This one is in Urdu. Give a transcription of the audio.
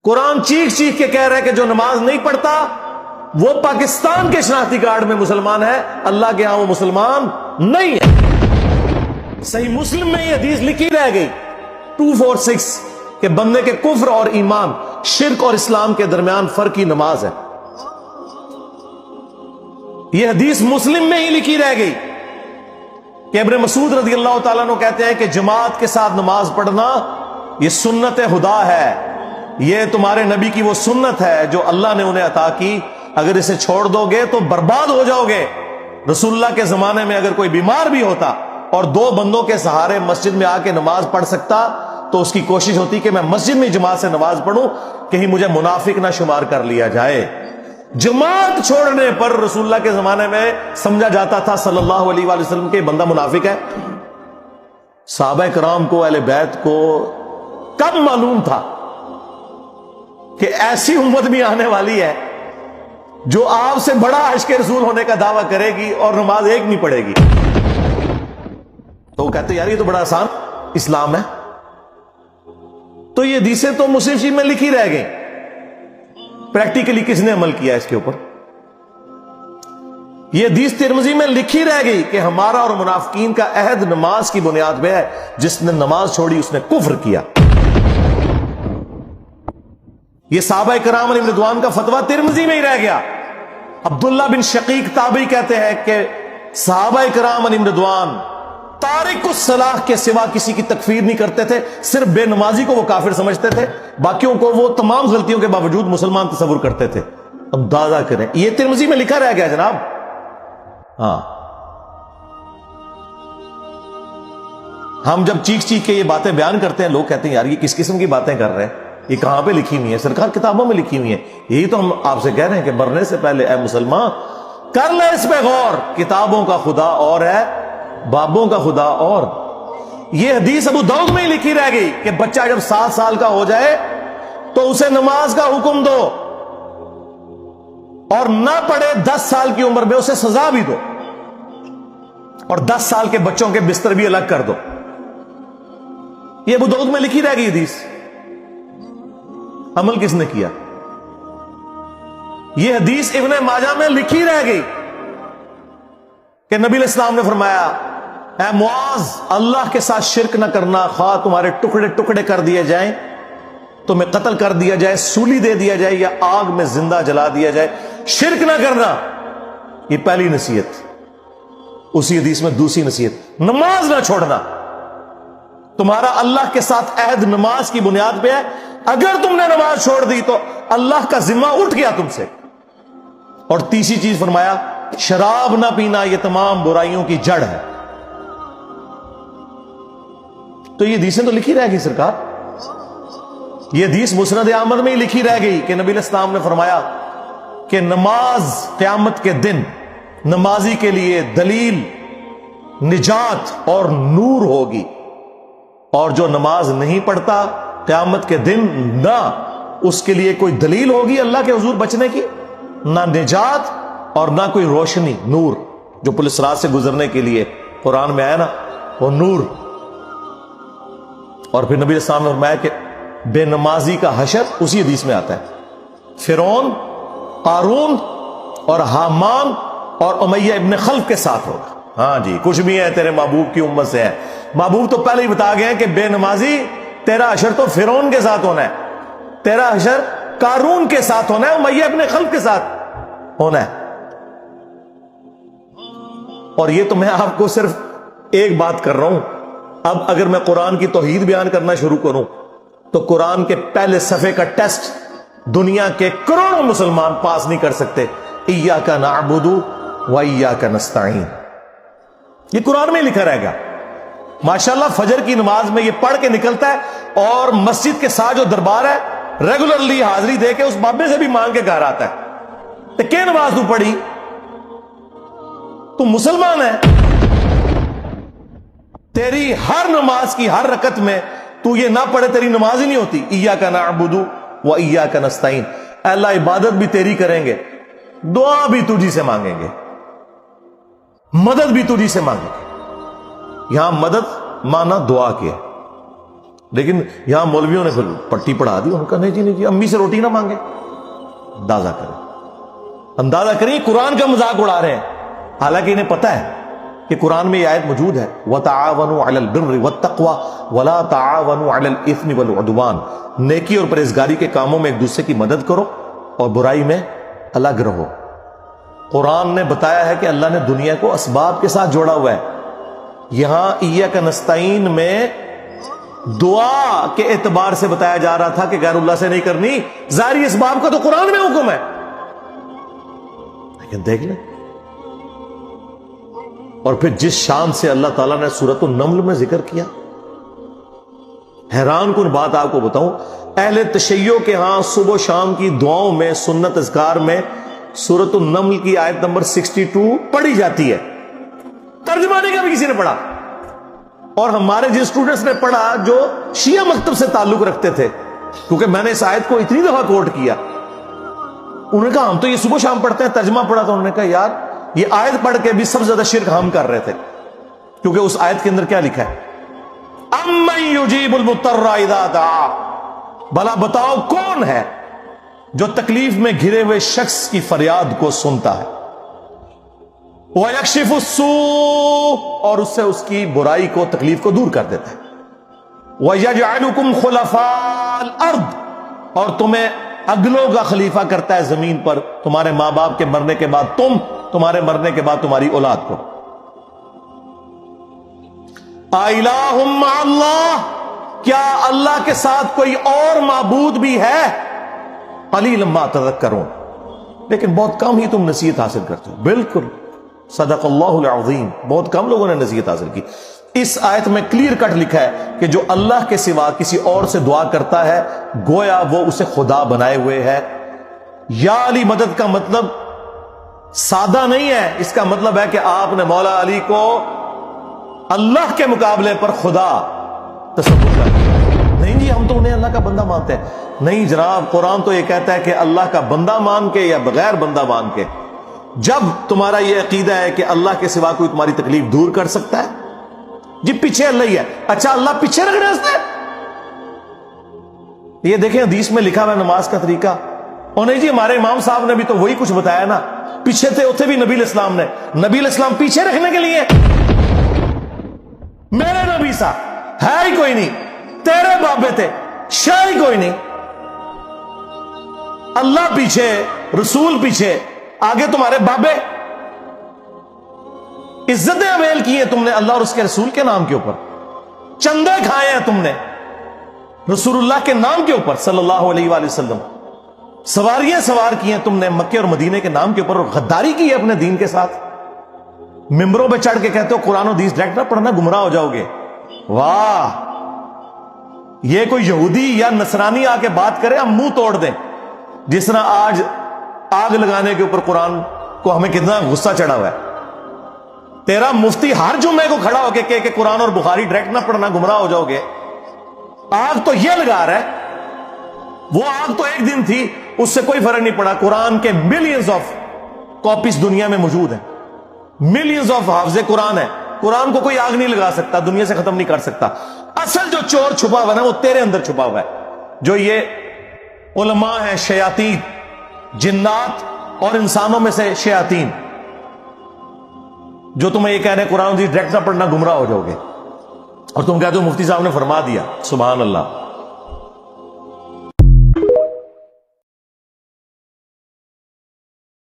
قرآن چیخ چیخ کے کہہ رہا ہے کہ جو نماز نہیں پڑھتا وہ پاکستان کے شناختی کارڈ میں مسلمان ہے، اللہ کے ہاں وہ مسلمان نہیں ہے۔ صحیح مسلم میں یہ حدیث لکھی رہ گئی 246 کہ بندے کے کفر اور ایمان، شرک اور اسلام کے درمیان فرق ہی نماز ہے۔ یہ حدیث مسلم میں ہی لکھی رہ گئی کہ ابن مسعود رضی اللہ تعالیٰ عنہ کہتے ہیں کہ جماعت کے ساتھ نماز پڑھنا یہ سنت خدا ہے، یہ تمہارے نبی کی وہ سنت ہے جو اللہ نے انہیں عطا کی، اگر اسے چھوڑ دو گے تو برباد ہو جاؤ گے۔ رسول اللہ کے زمانے میں اگر کوئی بیمار بھی ہوتا اور 2 بندوں کے سہارے مسجد میں آ کے نماز پڑھ سکتا تو اس کی کوشش ہوتی کہ میں مسجد میں جماعت سے نماز پڑھوں، کہیں مجھے منافق نہ شمار کر لیا جائے۔ جماعت چھوڑنے پر رسول اللہ کے زمانے میں سمجھا جاتا تھا صلی اللہ علیہ وآلہ وسلم کہ بندہ منافق ہے۔ صحابہ کرام کو، اہل بیت کو کب معلوم تھا کہ ایسی امت بھی آنے والی ہے جو آپ سے بڑا عشق رسول ہونے کا دعویٰ کرے گی اور نماز ایک نہیں پڑھے گی؟ تو وہ کہتے یار یہ تو بڑا آسان اسلام ہے۔ تو یہ حدیثیں تو مسلم شریف میں لکھی رہ گئی، پریکٹیکلی کس نے عمل کیا اس کے اوپر؟ یہ حدیث ترمذی میں لکھی رہ گئی کہ ہمارا اور منافقین کا عہد نماز کی بنیاد پہ ہے، جس نے نماز چھوڑی اس نے کفر کیا۔ یہ صحابہ کرام علیہم رضوان کا فتویٰ ترمذی میں ہی رہ گیا۔ عبداللہ بن شقیق تابعی کہتے ہیں کہ صحابہ کرام علیہم رضوان تارک الصلاح کے سوا کسی کی تکفیر نہیں کرتے تھے، صرف بے نمازی کو وہ کافر سمجھتے تھے، باقیوں کو وہ تمام غلطیوں کے باوجود مسلمان تصور کرتے تھے۔ اب اندازہ کریں، یہ ترمذی میں لکھا رہ گیا جناب۔ ہاں، ہم جب چیخ چیخ کے یہ باتیں بیان کرتے ہیں، لوگ کہتے ہیں یار یہ کس قسم کی باتیں کر رہے ہیں، یہ کہاں پہ لکھی ہوئی ہے؟ سرکار کتابوں میں لکھی ہوئی ہے۔ یہی تو ہم آپ سے کہہ رہے ہیں کہ مرنے سے پہلے اے مسلمان کر لے اس پہ غور، کتابوں کا خدا اور ہے، بابوں کا خدا اور۔ یہ حدیث ابو داؤد میں ہی لکھی رہ گئی کہ بچہ جب 7 سال کا ہو جائے تو اسے نماز کا حکم دو، اور نہ پڑھے 10 سال کی عمر میں اسے سزا بھی دو، اور 10 سال کے بچوں کے بستر بھی الگ کر دو۔ یہ ابو داؤد میں لکھی رہ گئی حدیث۔ عمل کس نے کیا؟ یہ حدیث ابن ماجہ میں لکھی رہ گئی کہ نبی علیہ السلام نے فرمایا اے معاذ، اللہ کے ساتھ شرک نہ کرنا، خواہ تمہارے ٹکڑے ٹکڑے کر دیے جائیں، تمہیں قتل کر دیا جائے، سولی دے دیا جائے، یا آگ میں زندہ جلا دیا جائے، شرک نہ کرنا۔ یہ پہلی نصیحت۔ اسی حدیث میں دوسری نصیحت، نماز نہ چھوڑنا۔ تمہارا اللہ کے ساتھ عہد نماز کی بنیاد پہ ہے، اگر تم نے نماز چھوڑ دی تو اللہ کا ذمہ اٹھ گیا تم سے۔ اور تیسری چیز فرمایا شراب نہ پینا، یہ تمام برائیوں کی جڑ ہے۔ تو یہ حدیثیں تو لکھی رہ گئی سرکار۔ یہ حدیث مسند احمد میں ہی لکھی رہ گئی کہ نبی علیہ السلام نے فرمایا کہ نماز قیامت کے دن نمازی کے لیے دلیل، نجات اور نور ہوگی، اور جو نماز نہیں پڑھتا قیامت کے دن نہ اس کے لیے کوئی دلیل ہوگی اللہ کے حضور بچنے کی، نہ نجات اور نہ کوئی روشنی، نور جو پولیس رات سے گزرنے کے لیے قرآن میں آیا نا، وہ نور۔ اور پھر نبی علیہ السلام نے فرمایا کہ بے نمازی کا حشر اسی حدیث میں آتا ہے، فرعون، قارون اور حامان اور امیہ ابن خلف کے ساتھ ہوگا۔ ہاں جی، کچھ بھی ہے تیرے محبوب کی امت سے ہے۔ محبوب تو پہلے ہی بتا گئے ہیں کہ بے نمازی تیرا حشر تو فرعون کے ساتھ ہونا ہے، تیرا حشر قارون کے ساتھ ہونا ہے، امیہ ابن خلف کے ساتھ ہونا ہے۔ اور یہ تو میں آپ کو صرف ایک بات کر رہا ہوں۔ اب اگر میں قرآن کی توحید بیان کرنا شروع کروں تو قرآن کے پہلے صفحے کا ٹیسٹ دنیا کے کروڑوں مسلمان پاس نہیں کر سکتے۔ ایاک نعبد و ایاک نستعین، یہ قرآن میں لکھا رہے گا۔ ماشاءاللہ فجر کی نماز میں یہ پڑھ کے نکلتا ہے، اور مسجد کے ساتھ جو دربار ہے ریگولرلی حاضری دے کے اس بابے سے بھی مانگ کے گھر آتا ہے۔ تو کیا نماز تو پڑھی؟ تو مسلمان ہے، تیری ہر نماز کی ہر رکعت میں تو یہ نہ پڑھے تیری نماز ہی نہیں ہوتی۔ ایاک نعبد و ایاک نستعین، اے اللہ عبادت بھی تیری کریں گے، دعا بھی تجھی سے مانگیں گے، مدد بھی تجھی سے مانگیں گے۔ یہاں مدد مانا دعا کے، لیکن یہاں مولویوں نے پھر پٹی پڑھا دی، ان کا نہیں جی امی سے روٹی نہ مانگے. اندازہ کریں قرآن کا مذاق اڑا رہے ہیں، حالانکہ انہیں پتہ ہے کہ قرآن میں یہ آیت موجود ہے وَتَعَاوَنُوا عَلَى الْبِرِّ وَالتَّقْوَى وَلَا تَعَاوَنُوا عَلَى الْإِثْمِ وَالْعُدْوَانِ. نیکی اور پرہیزگاری کے کاموں میں ایک دوسرے کی مدد کرو اور برائی میں الگ رہو. قرآن نے بتایا ہے کہ اللہ نے دنیا کو اسباب کے ساتھ جوڑا ہوا ہے. یہاں ایاک نستعین میں دعا کے اعتبار سے بتایا جا رہا تھا کہ غیر اللہ سے نہیں کرنی، ظاہری اسباب کا تو قرآن میں حکم ہے. لیکن دیکھ لیں، اور پھر جس شان سے اللہ تعالیٰ نے سورۃ النمل میں ذکر کیا، حیران کن بات آپ کو بتاؤں، اہل تشیع کے ہاں صبح و شام کی دعاؤں میں، سنت اذکار میں سورۃ النمل کی آیت نمبر 62 پڑھی جاتی ہے. ترجمہ نہیں کبھی کسی نے پڑھا. اور ہمارے جن اسٹوڈنٹس نے پڑھا جو شیعہ مکتب سے تعلق رکھتے تھے، کیونکہ میں نے اس آیت کو اتنی دفعہ کوٹ کیا، انہوں نے کہا ہم تو یہ صبح شام پڑھتے ہیں، ترجمہ پڑھا تو انہوں نے کہا یار یہ آیت پڑھ کے بھی سب سے زیادہ شرک ہم کر رہے تھے، کیونکہ اس آیت کے اندر کیا لکھا ہے؟ اَمَّن يُجِيبُ الْمُضْطَرَّ إِذَا دَعَاهُ. بھلا بتاؤ کون ہے جو تکلیف میں گھرے ہوئے شخص کی فریاد کو سنتا ہے، وَيَكْشِفُ السُّوءَ، اور اس سے اس کی برائی کو، تکلیف کو دور کر دیتا ہے، وَيَجْعَلُكُمْ خُلَفَاءَ الْأَرْضِ، اور تمہیں اگلوں کا خلیفہ کرتا ہے زمین پر، تمہارے ماں باپ کے مرنے کے بعد تم، تمہارے مرنے کے بعد تمہاری اولاد کو. اَإِلَٰهٌ مَّعَ اللَّهِ، کیا اللہ کے ساتھ کوئی اور معبود بھی ہے؟ قَلِيلًا مَّا تَذَكَّرُونَ، لیکن بہت کم ہی تم نصیحت حاصل کرتے ہو. بالکل صدق اللہ العظیم، بہت کم لوگوں نے نصیحت حاصل کی. اس آیت میں کلیئر کٹ لکھا ہے کہ جو اللہ کے سوا کسی اور سے دعا کرتا ہے گویا وہ اسے خدا بنائے ہوئے ہے. یا علی مدد کا مطلب سادہ نہیں ہے، اس کا مطلب ہے کہ آپ نے مولا علی کو اللہ کے مقابلے پر خدا تصور کر دیا. نہیں جی ہم تو انہیں اللہ کا بندہ مانتے ہیں. نہیں جناب، قرآن تو یہ کہتا ہے کہ اللہ کا بندہ مان کے یا بغیر بندہ مان کے. جب تمہارا یہ عقیدہ ہے کہ اللہ کے سوا کوئی تمہاری تکلیف دور کر سکتا ہے، جی پیچھے اللہ ہی ہے. اچھا اللہ پیچھے رکھ رہے ہیں. یہ دیکھیں حدیث میں لکھا ہوا ہے نماز کا طریقہ. اور نہیں جی ہمارے امام صاحب نے بھی تو وہی کچھ بتایا نا، پیچھے تھے اتنے بھی نبی علیہ السلام نے. نبی علیہ السلام پیچھے رکھنے کے لیے، میرے نبی صاحب ہے ہی کوئی نہیں، تیرے بابے تھے شاہ ہی کوئی نہیں. اللہ پیچھے، رسول پیچھے، آگے تمہارے بابے. عزتیں اویل کی ہیں تم نے اللہ اور اس کے رسول کے نام کے اوپر، چندے کھائے ہیں تم نے رسول اللہ کے نام کے اوپر صلی اللہ علیہ وآلہ وسلم. سواریاں سوار کی ہیں تم نے مکے اور مدینے کے نام کے اوپر، اور غداری کی ہے اپنے دین کے ساتھ. ممبروں پہ چڑھ کے کہتے ہو قرآن و حدیث ڈائریکٹ نہ پڑھنا، گمراہ ہو جاؤ گے. واہ، یہ کوئی یہودی یا نصرانی آ کے بات کرے ہم منہ توڑ دیں. جس طرح آج آگ لگانے کے اوپر قرآن کو ہمیں کتنا غصہ چڑھا ہوا ہے. تیرا مفتی ہر جمعے کو کھڑا ہو کے کہ قرآن اور بخاری ڈائریکٹ نہ پڑھنا، گمراہ ہو جاؤ گے. آگ تو یہ لگا رہا ہے، وہ آگ تو ایک دن تھی، اس سے کوئی فرق نہیں پڑا. قرآن کے ملینز آف کاپیز دنیا میں موجود ہیں، ملینز آف حافظ قرآن ہے. قرآن کو کوئی آگ نہیں لگا سکتا، دنیا سے ختم نہیں کر سکتا. اصل جو چور چھپا ہوا ہے وہ تیرے اندر چھپا ہوا ہے. جو یہ علماء ہیں، شیاطین، جنات اور انسانوں میں سے شیاطین، جو تمہیں یہ کہہ رہے ہیں قرآن ڈائریکٹ نہ پڑھنا، گمراہ ہو جاؤ گے. اور تم کہتے ہو مفتی صاحب نے فرما دیا. سبحان اللہ.